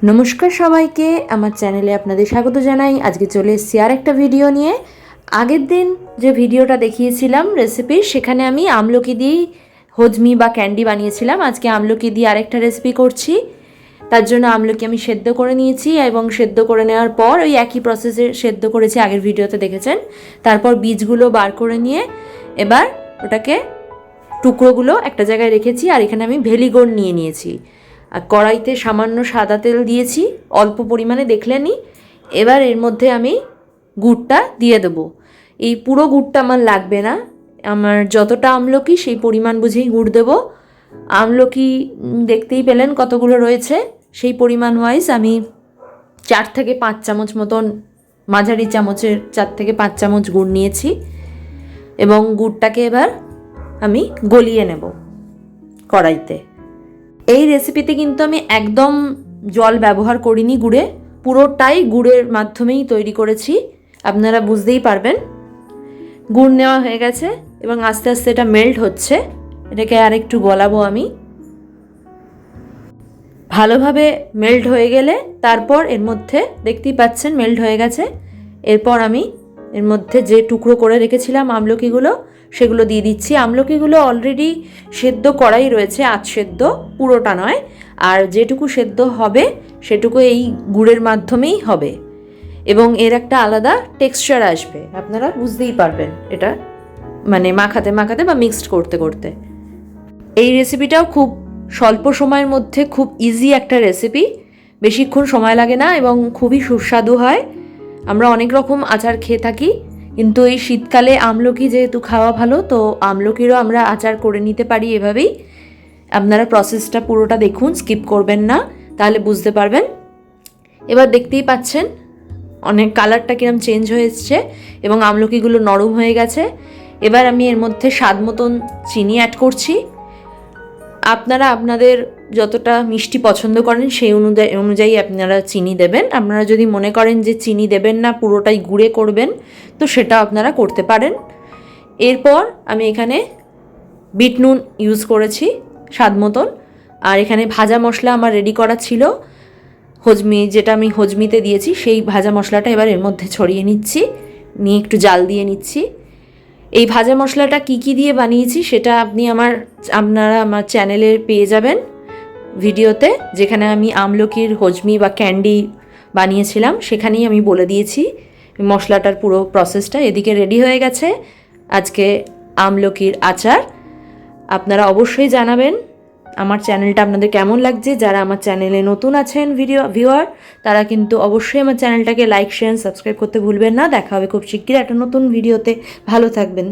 নমস্কার সবাইকে, আমার চ্যানেলে আপনাদের স্বাগত জানাই। আজকে চলে এসেছি আর একটা ভিডিও নিয়ে। আগের দিন যে ভিডিওটা দেখিয়েছিলাম রেসিপির, সেখানে আমি আমলকি দিয়েই হজমি বা ক্যান্ডি বানিয়েছিলাম। আজকে আমলকি দিয়ে আরেকটা রেসিপি করছি। তার জন্য আমলকি আমি সেদ্ধ করে নিয়েছি এবং সেদ্ধ করে নেওয়ার পর ওই একই প্রসেসে সেদ্ধ করেছি, আগের ভিডিওতে দেখেছেন। তারপর বীজগুলো বার করে নিয়ে এবার ওটাকে টুকরোগুলো একটা জায়গায় রেখেছি। আর এখানে আমি ভেলিগোড় নিয়ে নিয়েছি, আর কড়াইতে সামান্য সাদা তেল দিয়েছি, অল্প পরিমাণে দেখলেনই। এবার এর মধ্যে আমি গুড়টা দিয়ে দেবো। এই পুরো গুড়টা আমার লাগবে না, আমার যতটা আমলকি সেই পরিমাণ বুঝেই গুড় দেবো। আমলকি দেখতেই পেলেন কতগুলো রয়েছে, সেই পরিমাণ ওয়াইজ আমি 4 থেকে 5 চামচ মতন, মাঝারি চামচের 4 থেকে 5 চামচ গুড় নিয়েছি। এবং গুড়টাকে এবার আমি গলিয়ে নেব কড়াইতে। এই রেসিপিতে কিন্তু আমি একদম জল ব্যবহার করিনি, পুরোটাই গুড়ের মাধ্যমেই তৈরি করেছি, আপনারা বুঝতেই পারবেন। গুড় নেওয়া হয়ে গেছে এবং আস্তে আস্তে এটা মেল্ট হচ্ছে। এটাকে আর একটু গলাবো আমি। ভালোভাবে মেল্ট হয়ে গেলে তারপর এর মধ্যে দেখতেই পাচ্ছেন মেল্ট হয়ে গেছে। এরপর আমি এর মধ্যে যে টুকরো করে রেখেছিলাম আমলকিগুলো, সেগুলো দিয়ে দিচ্ছি। আমলকিগুলো অলরেডি সেদ্ধ করাই রয়েছে, আধ সেদ্ধ, পুরোটা নয়। আর যেটুকু সেদ্ধ হবে সেটুকু এই গুড়ের মাধ্যমেই হবে এবং এর একটা আলাদা টেক্সচার আসবে, আপনারা বুঝতেই পারবেন এটা, মানে মাখাতে মাখাতে বা মিক্সড করতে করতে। এই রেসিপিটাও খুব স্বল্প সময়ের মধ্যে খুব ইজি একটা রেসিপি, বেশিক্ষণ সময় লাগে না এবং খুবই সুস্বাদু হয়। আমরা অনেক রকম আচার খেয়ে থাকি, কিন্তু এই শীতকালে আমলকি যেহেতু খাওয়া ভালো, তো আমলকিরও আমরা আচার করে নিতে পারি এভাবেই। আপনারা প্রসেসটা পুরোটা দেখুন, স্কিপ করবেন না, তাহলে বুঝতে পারবেন। এবার দেখতেই পাচ্ছেন অনেক কালারটা কিরম চেঞ্জ হয়ে এসছে এবং আমলকিগুলো নরম হয়ে গেছে। এবার আমি এর মধ্যে স্বাদ মতন চিনি অ্যাড করছি। আপনারা আপনাদের যতটা মিষ্টি পছন্দ করেন সেই অনুযায়ী আপনারা চিনি দেবেন। আপনারা যদি মনে করেন যে চিনি দেবেন না, পুরোটাই গুঁড়ে করবেন, তো সেটা আপনারা করতে পারেন। এরপর আমি এখানে বিট নুন ইউজ করেছি স্বাদ মতন। আর এখানে ভাজা মশলা আমার রেডি করা ছিল, হজমি, যেটা আমি হজমিতে দিয়েছি, সেই ভাজা মশলাটা এবার এর মধ্যে ছড়িয়ে নিচ্ছি, নিয়ে একটু জাল দিয়ে নিচ্ছি। এই ভাজা মশলাটা কি কি দিয়ে বানিয়েছি সেটা আপনারা আমার চ্যানেলে পেয়ে যাবেন ভিডিওতে, যেখানে আমি আমলকির হজমি বা ক্যান্ডি বানিয়েছিলাম, সেখানেই আমি বলে দিয়েছি মশলাটার পুরো প্রসেসটা। এদিকে রেডি হয়ে গেছে আজকে আমলকির আচার। আপনারা অবশ্যই জানাবেন আমার চ্যানেলটা আপনাদের কেমন লাগছে। যারা আমার চ্যানেলে নতুন আছেন ভিউয়ার, তারা কিন্তু অবশ্যই আমার চ্যানেলটাকে লাইক, শেয়ার, সাবস্ক্রাইব করতে ভুলবেন না। দেখা হবে খুব শিগগির একটা নতুন ভিডিওতে। ভালো থাকবেন।